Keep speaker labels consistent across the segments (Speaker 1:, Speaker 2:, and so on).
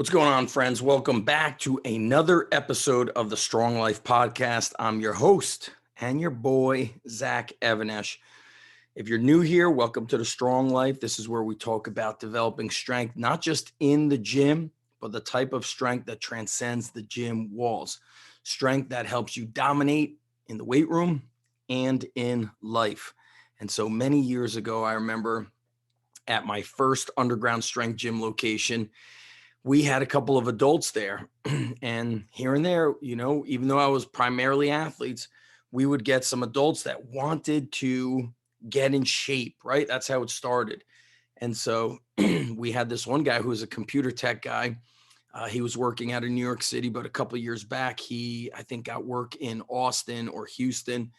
Speaker 1: What's going on, friends? Welcome back to another episode of the Strong Life Podcast. I'm your host and your boy, Zach Evanesh. If you're new here, welcome to the Strong Life. This is where we talk about developing strength, not just in the gym, but the type of strength that transcends the gym walls. Strength that helps you dominate in the weight room and in life. And so many years ago, I remember at my first underground strength gym location, we had a couple of adults there and here and there, even though I was primarily athletes, we would get some adults that wanted to get in shape, right? That's how it started. And so we had this one guy who was a computer tech guy. He was working out of New York City, but a couple of years back, I think, got work in Austin or Houston.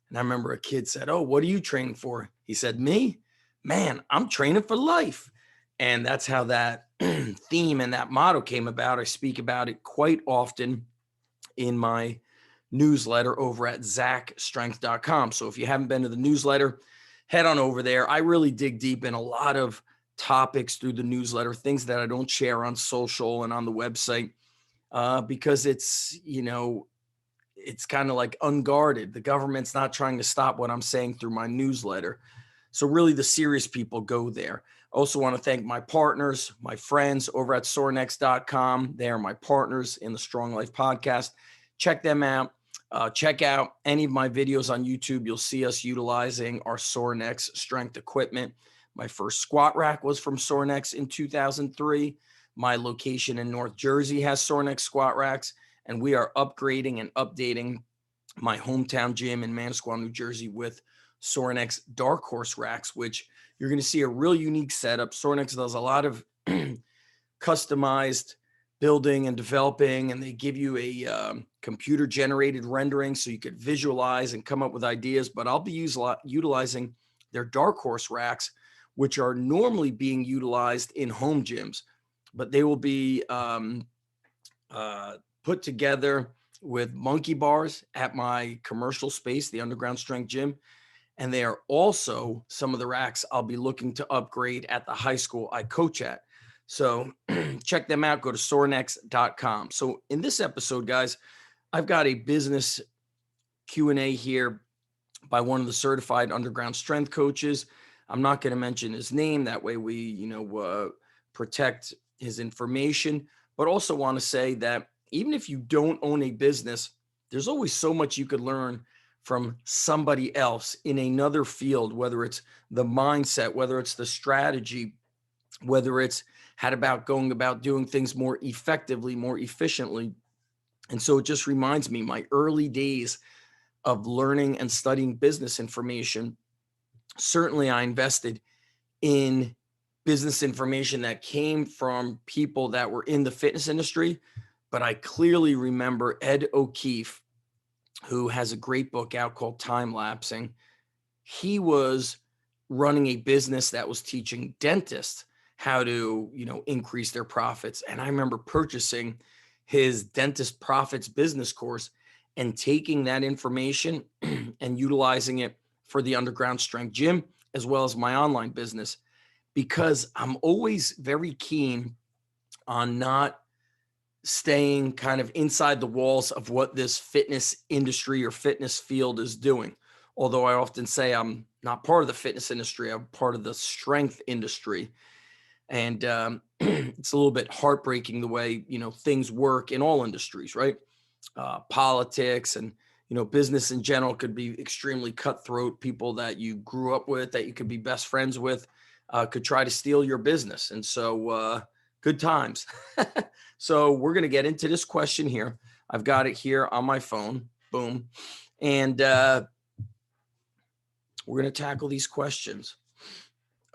Speaker 1: And I remember a kid said, "Oh, what are you training for?" He said, "Me? Man, I'm training for life." And that's how that theme and that motto came about. I speak about it quite often in my newsletter over at zachstrength.com. So if you haven't been to the newsletter, head on over there. I really dig deep in a lot of topics through the newsletter, things that I don't share on social and on the website, because it's kind of like unguarded. The government's not trying to stop what I'm saying through my newsletter. So really the serious people go there. I also want to thank my partners, my friends over at soarnex.com. They are my partners in the Strong Life Podcast. Check them out. Check out any of my videos on YouTube. You'll see us utilizing our Soarnex strength equipment. My first squat rack was from Soarnex in 2003. My location in North Jersey has Soarnex squat racks, and we are upgrading and updating my hometown gym in Manasquan, New Jersey with Soarnex Dark Horse racks, which you're going to see a real unique setup. Soarnex does a lot of customized building and developing, and they give you a computer generated rendering so you could visualize and come up with ideas. But I'll be utilizing their Dark Horse racks, which are normally being utilized in home gyms, but they will be put together with monkey bars at my commercial space, the Underground Strength Gym. And they are also some of the racks I'll be looking to upgrade at the high school I coach at. So check them out. Go to soarnex.com. So in this episode, guys, I've got a business Q&A here by one of the certified underground strength coaches. I'm not going to mention his name. That way we, protect his information, but also want to say that even if you don't own a business, there's always so much you could learn from somebody else in another field, whether it's the mindset, whether it's the strategy, whether it's going about doing things more effectively, more efficiently. And so it just reminds me my early days of learning and studying business information. Certainly I invested in business information that came from people that were in the fitness industry, but I clearly remember Ed O'Keefe, who has a great book out called Time Lapsing. He was running a business that was teaching dentists how to, increase their profits. And I remember purchasing his Dentist Profits business course and taking that information and utilizing it for the Underground Strength Gym, as well as my online business, because I'm always very keen on not staying kind of inside the walls of what this fitness industry or fitness field is doing. Although I often say I'm not part of the fitness industry, I'm part of the strength industry. And it's a little bit heartbreaking the way, things work in all industries, right? Politics and, business in general could be extremely cutthroat. People that you grew up with, that you could be best friends with, could try to steal your business. And so good times. So we're going to get into this question here. I've got it here on my phone. Boom. And we're going to tackle these questions.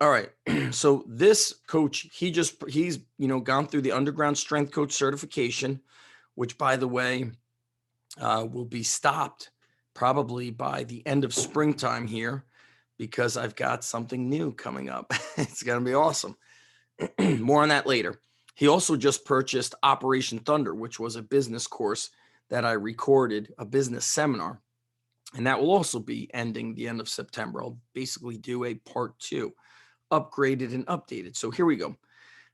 Speaker 1: All right. So this coach, he's gone through the Underground Strength Coach certification, which, by the way, will be stopped probably by the end of springtime here, because I've got something new coming up. It's going to be awesome. More on that later. He also just purchased Operation Thunder, which was a business course that I recorded, a business seminar. And that will also be ending the end of September. I'll basically do a part 2, upgraded and updated. So here we go.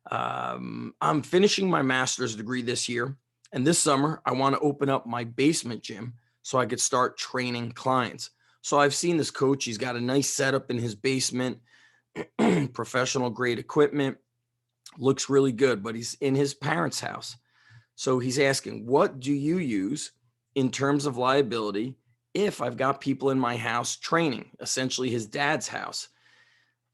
Speaker 1: I'm finishing my master's degree this year. And this summer, I want to open up my basement gym so I could start training clients. So I've seen this coach. He's got a nice setup in his basement, professional grade equipment, looks really good, but he's in his parents' house. So he's asking, what do you use in terms of liability if I've got people in my house training, essentially his dad's house?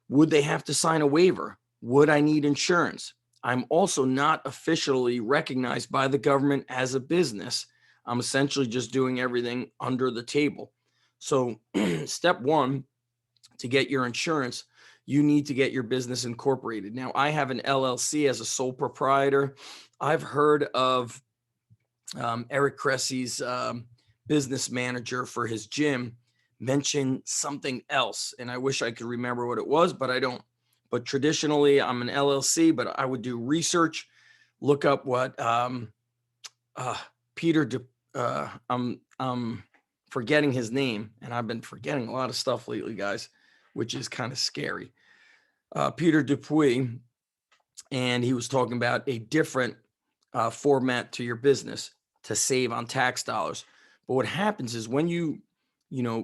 Speaker 1: Would they have to sign a waiver? Would I need insurance? I'm also not officially recognized by the government as a business. I'm essentially just doing everything under the table. So, step one, to get your insurance, you need to get your business incorporated. Now, I have an LLC as a sole proprietor. I've heard of Eric Cressy's business manager for his gym mention something else. And I wish I could remember what it was, but I don't. But traditionally, I'm an LLC, but I would do research, look up what uh, Peter, I'm forgetting his name, and I've been forgetting a lot of stuff lately, guys, which is kind of scary. Peter Dupuy, and he was talking about a different format to your business to save on tax dollars. But what happens is when you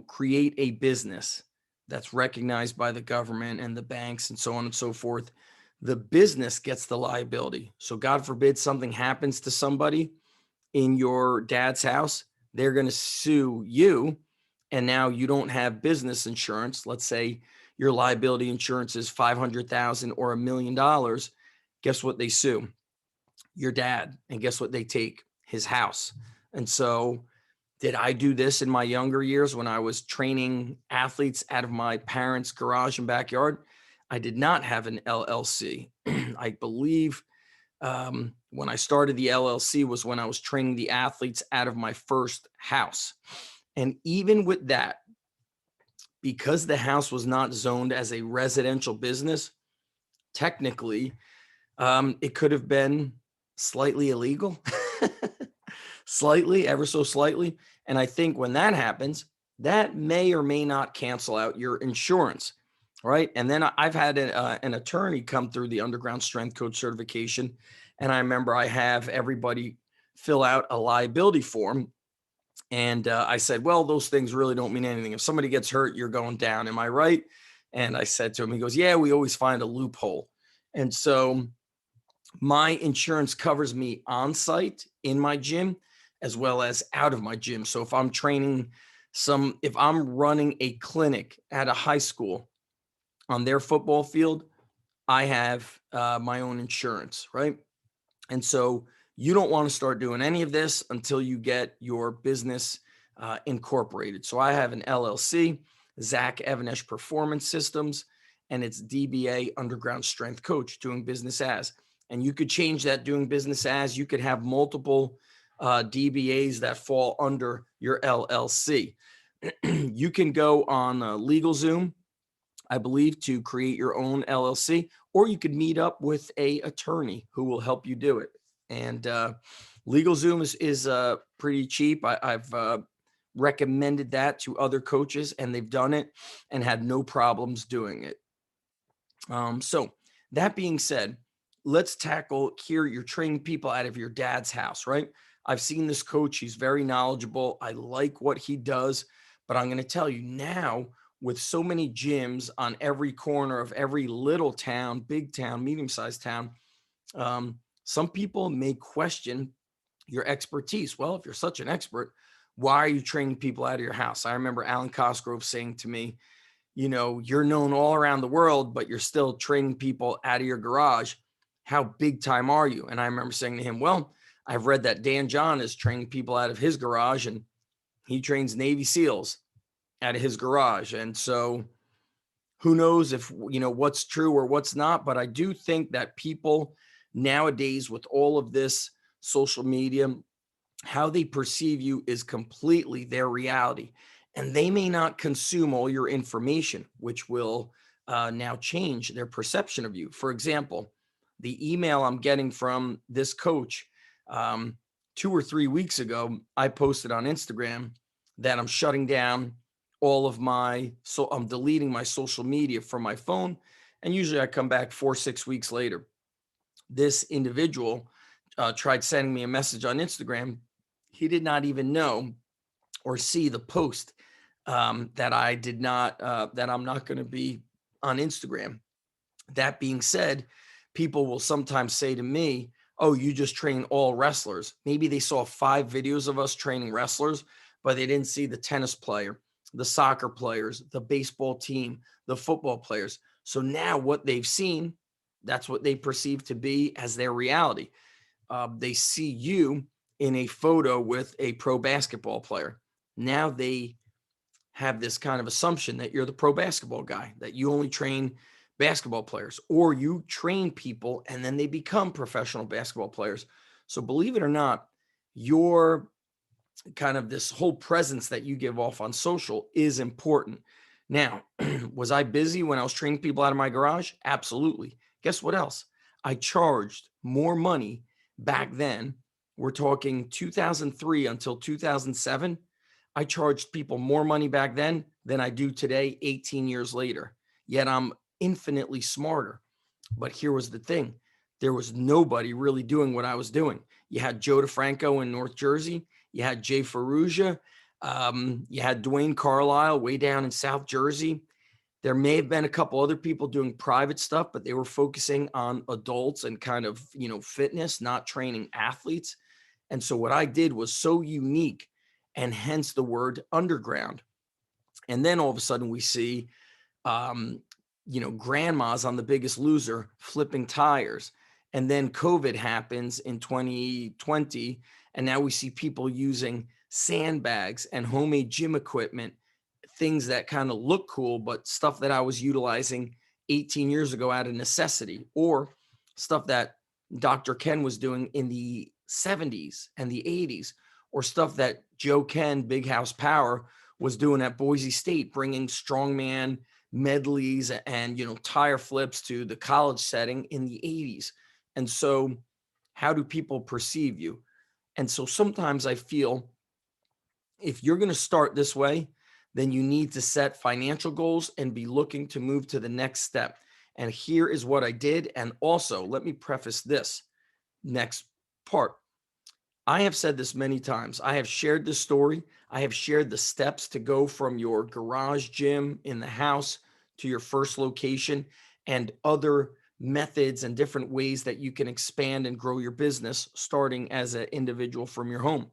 Speaker 1: create a business that's recognized by the government and the banks and so on and so forth, the business gets the liability. So God forbid something happens to somebody in your dad's house, they're going to sue you. And now you don't have business insurance. Let's say your liability insurance is 500,000 or $1 million. Guess what they sue? Your dad. And guess what they take? His house. And so, did I do this in my younger years when I was training athletes out of my parents' garage and backyard? I did not have an LLC. I believe when I started the LLC was when I was training the athletes out of my first house. And even with that, because the house was not zoned as a residential business, technically, it could have been slightly illegal, slightly, ever so slightly. And I think when that happens, that may or may not cancel out your insurance, right? And then I've had an attorney come through the underground strength coach certification. And I remember I have everybody fill out a liability form. And I said, well, those things really don't mean anything. If somebody gets hurt, you're going down. Am I right? And I said to him, he goes, yeah, we always find a loophole. And so my insurance covers me on site in my gym as well as out of my gym. So if I'm training if I'm running a clinic at a high school on their football field, I have my own insurance, right? And so you don't want to start doing any of this until you get your business incorporated. So I have an LLC, Zach Evanesh Performance Systems, and it's DBA Underground Strength Coach, doing business as. And you could change that doing business as. You could have multiple DBAs that fall under your LLC. You can go on LegalZoom, I believe, to create your own LLC, or you could meet up with a attorney who will help you do it. And LegalZoom is pretty cheap. I've recommended that to other coaches, and they've done it and had no problems doing it. So that being said, let's tackle here. You're training people out of your dad's house, right? I've seen this coach. He's very knowledgeable. I like what he does, but I'm going to tell you now, with so many gyms on every corner of every little town, big town, medium-sized town, some people may question your expertise. Well, if you're such an expert, why are you training people out of your house? I remember Alan Cosgrove saying to me, you're known all around the world, but you're still training people out of your garage. How big time are you? And I remember saying to him, well, I've read that Dan John is training people out of his garage, and he trains Navy SEALs out of his garage. And so who knows if, what's true or what's not, but I do think that people nowadays, with all of this social media, how they perceive you is completely their reality. And they may not consume all your information, which will now change their perception of you. For example, the email I'm getting from this coach 2 or 3 weeks ago, I posted on Instagram that I'm shutting down all of I'm deleting my social media from my phone. And usually I come back 4 or 6 weeks later. This individual tried sending me a message on Instagram. He did not even know or see the post that I did not, that I'm not going to be on Instagram. That being said, people will sometimes say to me, "Oh, you just train all wrestlers." Maybe they saw 5 videos of us training wrestlers, but they didn't see the tennis player, the soccer players, the baseball team, the football players. So now what they've seen, that's what they perceive to be as their reality. They see you in a photo with a pro basketball player. Now they have this kind of assumption that you're the pro basketball guy, that you only train basketball players, or you train people and then they become professional basketball players. So believe it or not, your kind of this whole presence that you give off on social is important. Now, was I busy when I was training people out of my garage? Absolutely. Guess what else? I charged more money back then. We're talking 2003 until 2007. I charged people more money back then than I do today, 18 years later. Yet I'm infinitely smarter. But here was the thing, there was nobody really doing what I was doing. You had Joe DeFranco in North Jersey, you had Jay Ferrugia, you had Dwayne Carlisle way down in South Jersey. There may have been a couple other people doing private stuff, but they were focusing on adults and kind of, fitness, not training athletes. And so what I did was so unique, and hence the word underground. And then all of a sudden we see um, grandmas on The Biggest Loser flipping tires. And then COVID happens in 2020. And now we see people using sandbags and homemade gym equipment, things that kind of look cool, but stuff that I was utilizing 18 years ago out of necessity, or stuff that Dr. Ken was doing in the 70s and the 80s, or stuff that Joe Ken, Big House Power, was doing at Boise State, bringing strongman medleys and tire flips to the college setting in the 80s. And so how do people perceive you? And so sometimes I feel if you're going to start this way, then you need to set financial goals and be looking to move to the next step. And here is what I did. And also, let me preface this next part. I have said this many times. I have shared this story. I have shared the steps to go from your garage gym in the house to your first location, and other methods and different ways that you can expand and grow your business starting as an individual from your home.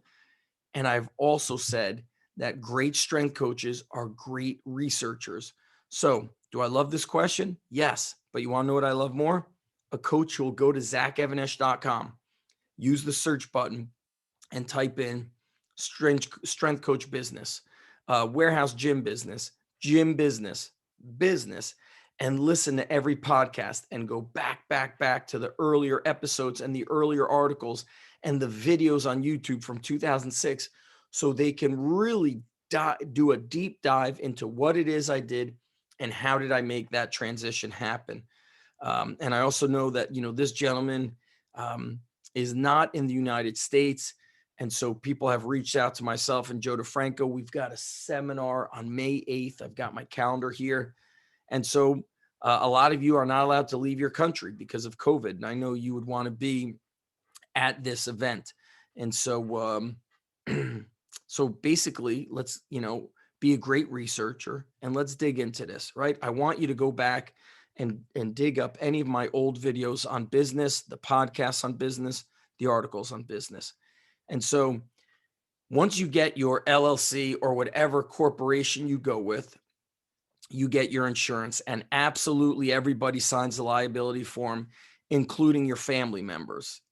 Speaker 1: And I've also said that great strength coaches are great researchers. So, do I love this question? Yes. But you want to know what I love more? A coach who will go to zachevanesh.com, use the search button, and type in strength coach business, warehouse gym business, business, and listen to every podcast and go back to the earlier episodes and the earlier articles and the videos on YouTube from 2006, so they can really do a deep dive into what it is I did and how did I make that transition happen. And I also know that, this gentleman is not in the United States. And so people have reached out to myself and Joe DeFranco. We've got a seminar on May 8th. I've got my calendar here. And so a lot of you are not allowed to leave your country because of COVID. And I know you would want to be at this event. And so, so basically, let's, be a great researcher and let's dig into this, right? I want you to go back and dig up any of my old videos on business, the podcasts on business, the articles on business. And so once you get your LLC or whatever corporation you go with, you get your insurance, and absolutely everybody signs the liability form, including your family members,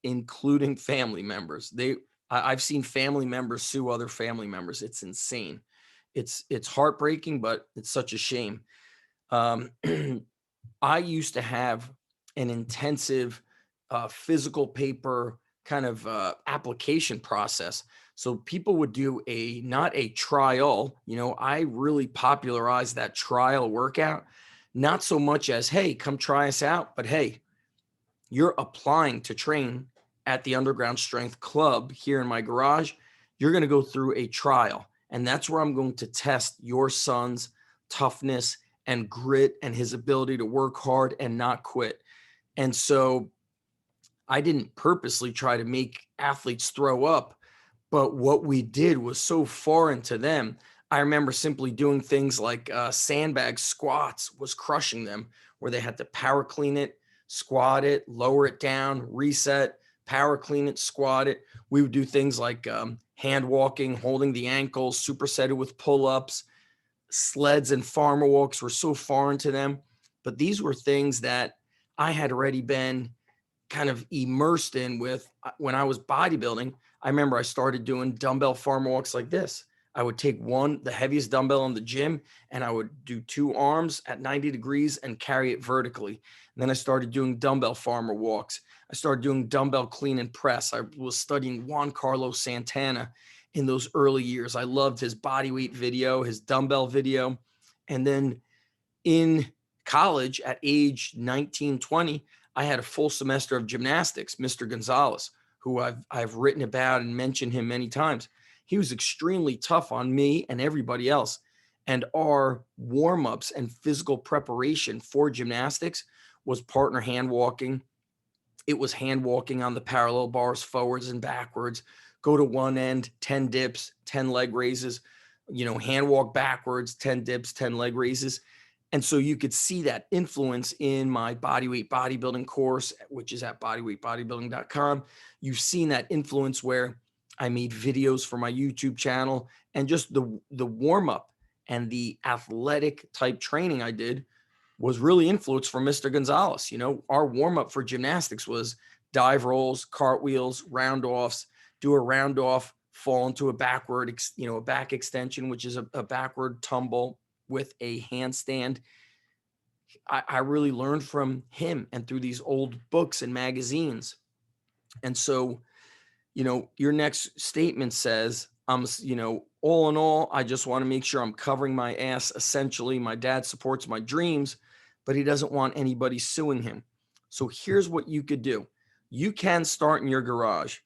Speaker 1: I've seen family members sue other family members. It's insane. It's heartbreaking, but it's such a shame. I used to have an intensive physical paper kind of application process. So people would do not a trial, I really popularized that trial workout, not so much as, hey, come try us out, but hey, you're applying to train at the Underground Strength Club here in my garage. You're going to go through a trial. And that's where I'm going to test your son's toughness and grit and his ability to work hard and not quit. And so I didn't purposely try to make athletes throw up, but what we did was so foreign to them. I remember simply doing things like sandbag squats was crushing them, where they had to power clean it, squat it, lower it down, reset, power clean it, squat it. We would do things like hand walking, holding the ankles, supersetted with pull ups. Sleds and farmer walks were so foreign to them. But these were things that I had already been kind of immersed in with when I was bodybuilding. I remember I started doing dumbbell farmer walks like this. I would take the heaviest dumbbell in the gym, and I would do two arms at 90 degrees and carry it vertically. And then I started doing dumbbell farmer walks. I started doing dumbbell clean and press. I was studying Juan Carlos Santana in those early years. I loved his body weight video, his dumbbell video. And then in college at age 19, 20, I had a full semester of gymnastics. Mr. Gonzalez, who I've written about and mentioned him many times. He was extremely tough on me and everybody else. And our warm-ups and physical preparation for gymnastics was partner hand walking. It was hand walking on the parallel bars forwards and backwards, go to one end, 10 dips, 10 leg raises, hand walk backwards, 10 dips, 10 leg raises. And so you could see that influence in my bodyweight bodybuilding course, which is at bodyweightbodybuilding.com. You've seen that influence where I made videos for my YouTube channel, and just the warm up and the athletic type training I did was really influenced from Mr. Gonzalez. Our warm up for gymnastics was dive rolls, cartwheels, round offs, do a round off, fall into a backward, a back extension, which is a backward tumble with a handstand. I really learned from him and through these old books and magazines. And so, your next statement says, all in all, I just want to make sure I'm covering my ass. Essentially, my dad supports my dreams, but he doesn't want anybody suing him. So here's what you could do. You can start in your garage.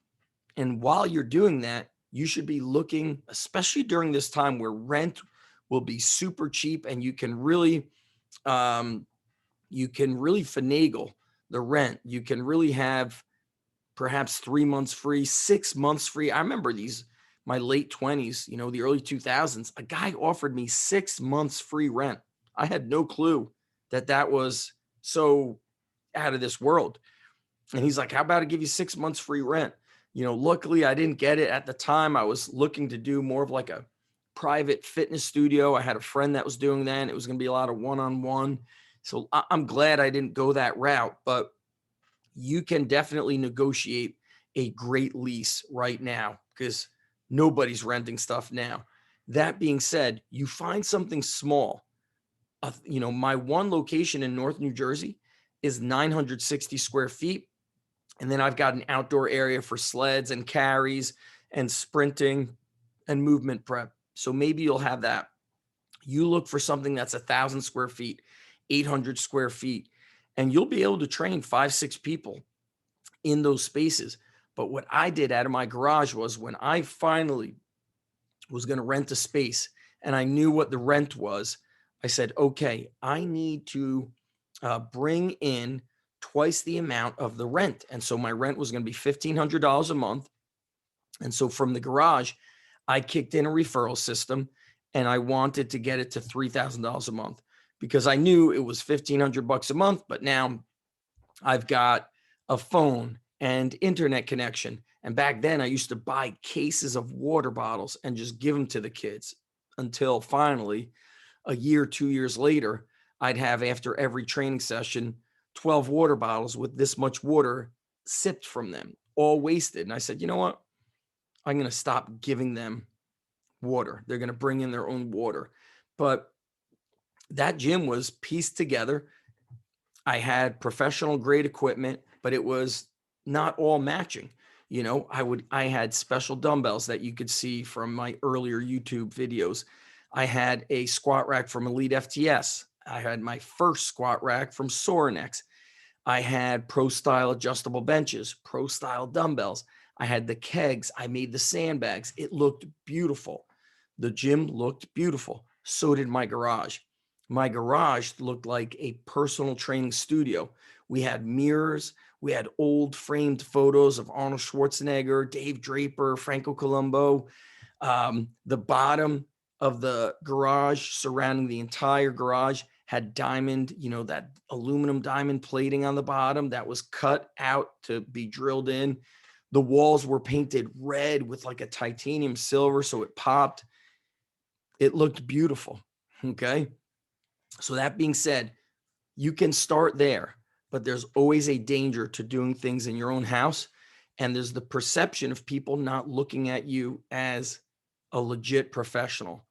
Speaker 1: And while you're doing that, you should be looking, especially during this time where rent will be super cheap, and you can really finagle the rent. You can really have perhaps 3 months free, 6 months free. I remember my late 20s, the early 2000s, a guy offered me 6 months free rent. I had no clue that was so out of this world. And he's like, how about I give you 6 months free rent? Luckily I didn't get it at the time. I was looking to do more of like a private fitness studio. I had a friend that was doing that, and it was going to be a lot of one-on-one. So I'm glad I didn't go that route, but you can definitely negotiate a great lease right now because nobody's renting stuff now. That being said, you find something small. My one location in North New Jersey is 960 square feet. And then I've got an outdoor area for sleds and carries and sprinting and movement prep. So maybe you'll have that. You look for something that's 1,000 square feet, 800 square feet, and you'll be able to train 5, 6 people in those spaces. But what I did out of my garage was, when I finally was going to rent a space and I knew what the rent was, I said, okay, I need to bring in twice the amount of the rent. And so my rent was going to be $1,500 a month. And so from the garage, I kicked in a referral system, and I wanted to get it to $3,000 a month because I knew it was $1,500 a month. But now I've got a phone and internet connection. And back then I used to buy cases of water bottles and just give them to the kids until finally a year, 2 years later, I'd have, after every training session, 12 water bottles with this much water sipped from them, all wasted. And I said, you know what? I'm going to stop giving them water. They're going to bring in their own water. But that gym was pieced together. I had professional grade equipment, but it was not all matching. I had special dumbbells that you could see from my earlier YouTube videos. I had a squat rack from Elite FTS. I had my first squat rack from Sorinex. I had pro style adjustable benches, pro style dumbbells. I had the kegs. I made the sandbags. It looked beautiful. The gym looked beautiful. So did my garage. My garage looked like a personal training studio We had mirrors. We had old framed photos of Arnold Schwarzenegger, Dave Draper, Franco Columbo. The bottom of the garage surrounding the entire garage had diamond, that aluminum diamond plating on the bottom that was cut out to be drilled in. The walls were painted red with like a titanium silver, so it popped. It looked beautiful. Okay. So that being said, you can start there, but there's always a danger to doing things in your own house. And there's the perception of people not looking at you as a legit professional.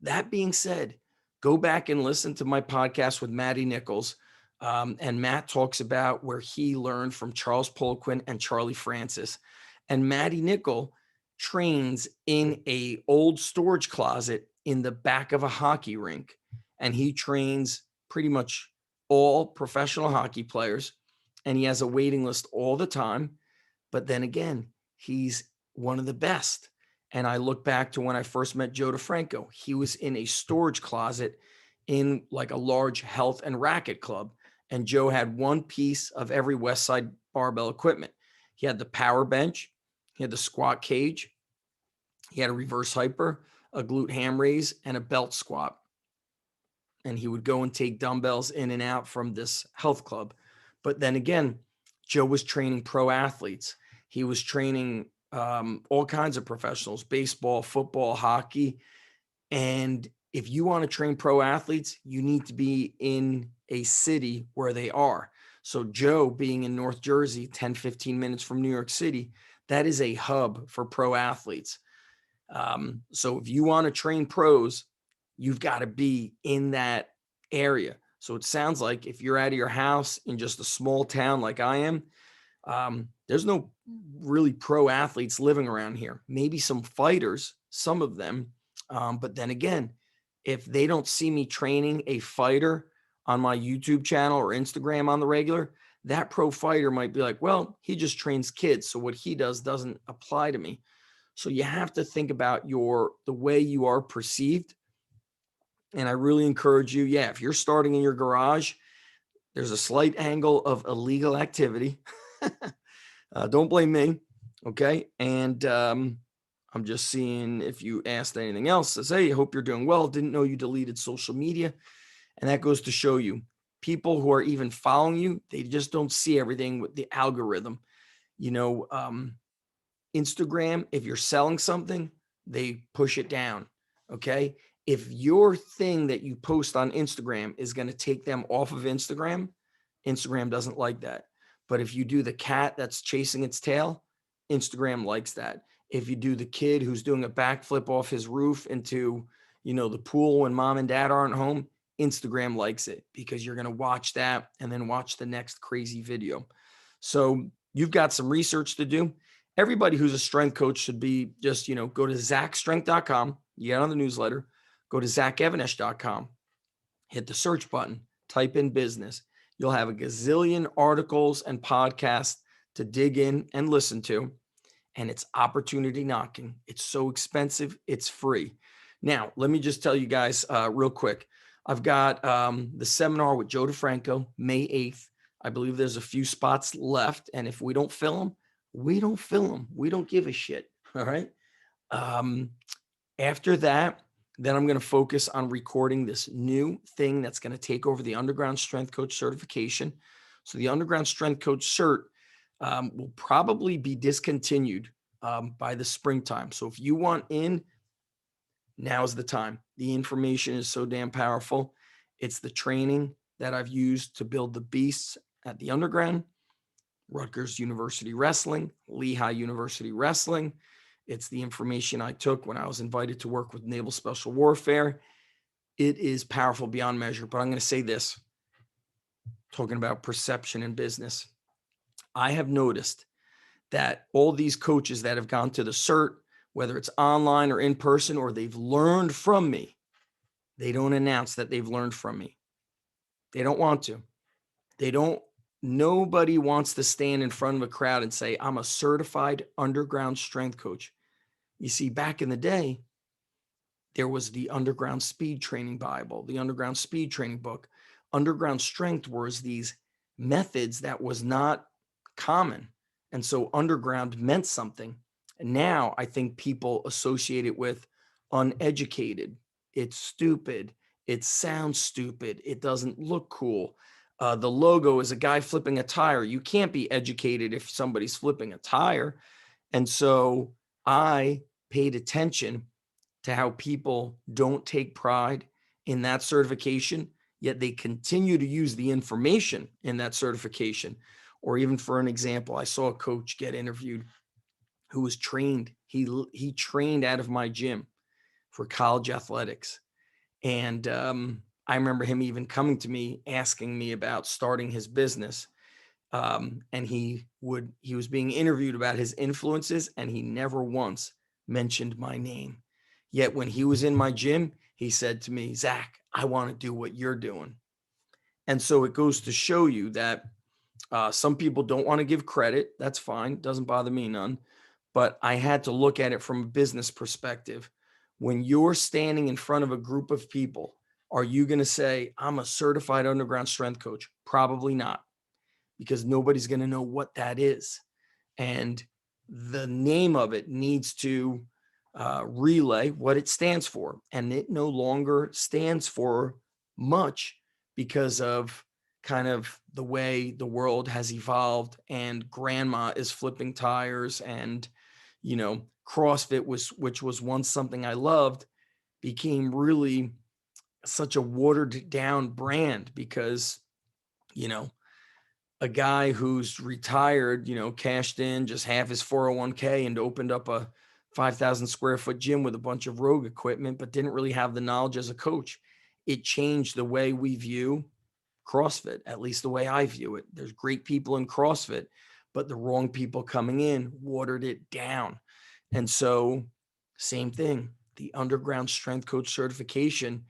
Speaker 1: That being said, go back and listen to my podcast with Matty Nichols. And Matt talks about where he learned from Charles Poliquin and Charlie Francis. And Matty Nichol trains in a old storage closet in the back of a hockey rink. And he trains pretty much all professional hockey players, and he has a waiting list all the time. But then again, he's one of the best. And I look back to when I first met Joe DeFranco. He was in a storage closet in like a large health and racket club. And Joe had one piece of every West Side barbell equipment. He had the power bench, he had the squat cage, he had a reverse hyper, a glute ham raise, and a belt squat. And he would go and take dumbbells in and out from this health club. But then again, Joe was training pro athletes. He was training all kinds of professionals, baseball, football, hockey. And if you want to train pro athletes, you need to be in a city where they are. So Joe being in North Jersey, 10, 15 minutes from New York City, that is a hub for pro athletes. So if you want to train pros, you've got to be in that area. So it sounds like if you're out of your house in just a small town like I am, there's no really pro athletes living around here. Maybe some fighters, some of them. But then again, if they don't see me training a fighter on my YouTube channel or Instagram on the regular, that pro fighter might be like, well, he just trains kids, so what he does doesn't apply to me. So you have to think about the way you are perceived. And I really encourage you, if you're starting in your garage, there's a slight angle of illegal activity. Don't blame me. Okay. And I'm just seeing if you asked anything else. Says, hey, I hope you're doing well. Didn't know you deleted social media. And that goes to show you people who are even following you, they just don't see everything with the algorithm. Instagram, if you're selling something, they push it down. Okay. If your thing that you post on Instagram is going to take them off of Instagram, Instagram doesn't like that. But if you do the cat that's chasing its tail, Instagram likes that. If you do the kid who's doing a backflip off his roof into, the pool when mom and dad aren't home, Instagram likes it because you're going to watch that and then watch the next crazy video. So you've got some research to do. Everybody who's a strength coach should be just, go to zachstrength.com, you get on the newsletter, go to zachevanesh.com, hit the search button, type in business. You'll have a gazillion articles and podcasts to dig in and listen to. And it's opportunity knocking. It's so expensive. It's free. Now, let me just tell you guys real quick. I've got the seminar with Joe DeFranco, May 8th. I believe there's a few spots left. And if we don't fill them, we don't fill them. We don't give a shit. All right. After that, then I'm going to focus on recording this new thing that's going to take over the Underground Strength Coach certification. So the Underground Strength Coach cert will probably be discontinued by the springtime. So if you want in, now's the time. The information is so damn powerful. It's the training that I've used to build the beasts at the Underground, Rutgers University Wrestling, Lehigh University Wrestling. It's the information I took when I was invited to work with Naval Special Warfare. It is powerful beyond measure. But I'm going to say this, talking about perception in business. I have noticed that all these coaches that have gone to the cert, whether it's online or in person, or they've learned from me, they don't announce that they've learned from me. They don't want to. Nobody wants to stand in front of a crowd and say, I'm a certified underground strength coach. You see, back in the day, there was the Underground Speed Training Bible, the Underground Speed Training book. Underground Strength was these methods that was not common. And so underground meant something. And now I think people associate it with uneducated. It's stupid. It sounds stupid. It doesn't look cool. The logo is a guy flipping a tire. You can't be educated if somebody's flipping a tire. And so I paid attention to how people don't take pride in that certification, yet they continue to use the information in that certification. Or even for an example, I saw a coach get interviewed who was trained. He trained out of my gym for college athletics. And I remember him even coming to me asking me about starting his business. And he was being interviewed about his influences, and he never once mentioned my name. Yet when he was in my gym, he said to me, Zach, I want to do what you're doing. And so it goes to show you that some people don't want to give credit. That's fine. Doesn't bother me none. But I had to look at it from a business perspective. When you're standing in front of a group of people, are you going to say, I'm a certified underground strength coach? Probably not, because nobody's going to know what that is. And the name of it needs to relay what it stands for. And it no longer stands for much because of kind of the way the world has evolved, and grandma is flipping tires, and, CrossFit which was once something I loved, became really such a watered down brand because, you know, a guy who's retired, cashed in just half his 401k and opened up a 5,000 square foot gym with a bunch of rogue equipment, but didn't really have the knowledge as a coach. It changed the way we view CrossFit, at least the way I view it. There's great people in CrossFit, but the wrong people coming in watered it down. And so, same thing, the underground strength coach certification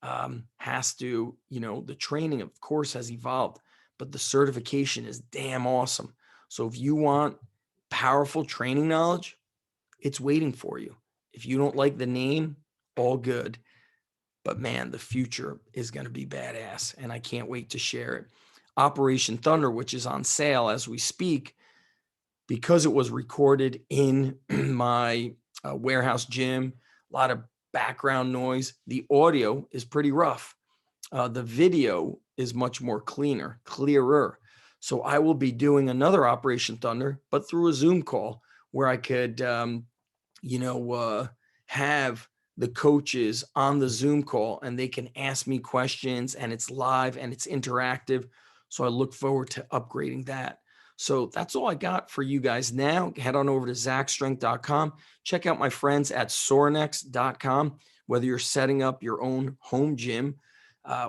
Speaker 1: has to, the training, of course, has evolved, but the certification is damn awesome. So if you want powerful training knowledge, it's waiting for you. If you don't like the name, all good. But man, the future is going to be badass, and I can't wait to share it. Operation Thunder, which is on sale as we speak, because it was recorded in my warehouse gym, a lot of background noise. The audio is pretty rough. The video is much more clearer. So I will be doing another Operation Thunder, but through a Zoom call where I could, have the coaches on the Zoom call and they can ask me questions, and it's live and it's interactive. So I look forward to upgrading that. So that's all I got for you guys now. Head on over to zachstrength.com. Check out my friends at sorinex.com. Whether you're setting up your own home gym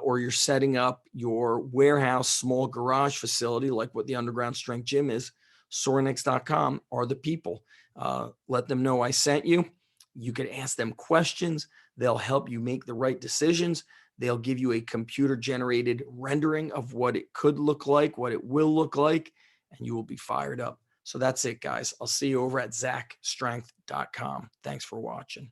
Speaker 1: or you're setting up your warehouse small garage facility like what the Underground Strength Gym is, sorinex.com are the people. Let them know I sent you. You can ask them questions. They'll help you make the right decisions. They'll give you a computer-generated rendering of what it could look like, what it will look like, and you will be fired up. So that's it, guys. I'll see you over at zachstrength.com. Thanks for watching.